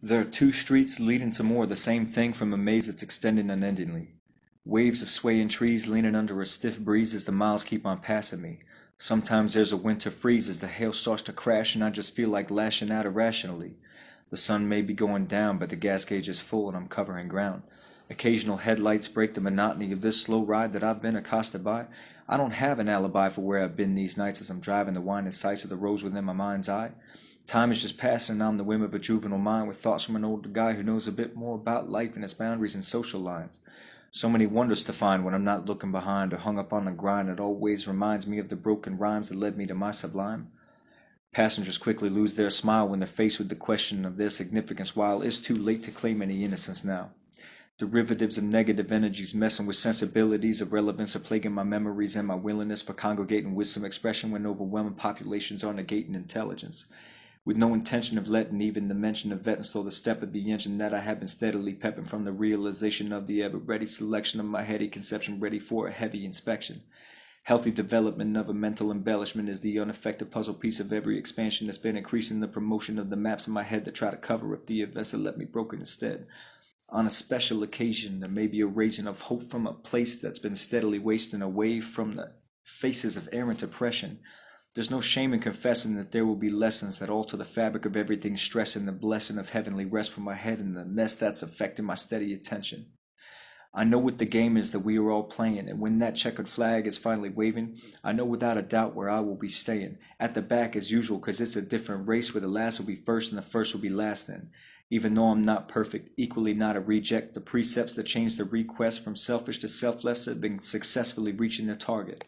There are two streets leading to more of the same thing from a maze that's extending unendingly. Waves of swaying trees leaning under a stiff breeze as the miles keep on passing me. Sometimes there's a winter freeze as the hail starts to crash and I just feel like lashing out irrationally. The sun may be going down, but the gas gauge is full and I'm covering ground. Occasional headlights break the monotony of this slow ride that I've been accosted by. I don't have an alibi for where I've been these nights as I'm driving the winding sights of the roads within my mind's eye. Time is just passing and I'm the whim of a juvenile mind with thoughts from an older guy who knows a bit more about life and its boundaries and social lines. So many wonders to find when I'm not looking behind or hung up on the grind. It always reminds me of the broken rhymes that led me to my sublime. Passengers quickly lose their smile when they're faced with the question of their significance, while it's too late to claim any innocence now. Derivatives of negative energies messing with sensibilities of relevance are plaguing my memories and my willingness for congregating with some expression when overwhelming populations are negating intelligence. With no intention of letting even the mention of vetting slow the step of the engine that I have been steadily pepping from the realization of the ever-ready selection of my heady conception ready for a heavy inspection. Healthy development of a mental embellishment is the unaffected puzzle piece of every expansion that's been increasing the promotion of the maps in my head that try to cover up the events that left me broken instead. On a special occasion, there may be a raging of hope from a place that's been steadily wasting away from the faces of errant oppression. There's no shame in confessing that there will be lessons that alter the fabric of everything, stressing the blessing of heavenly rest from my head and the mess that's affecting my steady attention. I know what the game is that we are all playing, and when that checkered flag is finally waving, I know without a doubt where I will be staying. At the back as usual, 'cause it's a different race where the last will be first and the first will be last then. Even though I'm not perfect, equally not a reject, the precepts that change the request from selfish to selfless have been successfully reaching their target.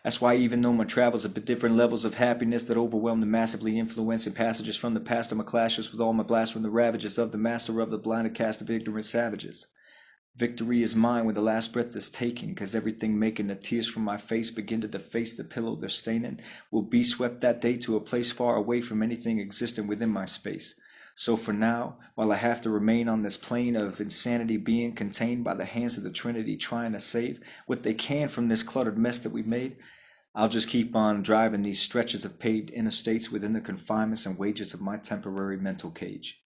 That's why even though my travels have been different levels of happiness that overwhelm the massively influencing passages from the past of my clashes with all my blasts from the ravages of the master of the blinded cast of ignorant savages. Victory is mine when the last breath is taken, 'cause everything making the tears from my face begin to deface the pillow they're staining will be swept that day to a place far away from anything existing within my space. So for now, while I have to remain on this plane of insanity being contained by the hands of the Trinity trying to save what they can from this cluttered mess that we've made, I'll just keep on driving these stretches of paved interstates within the confinements and wages of my temporary mental cage.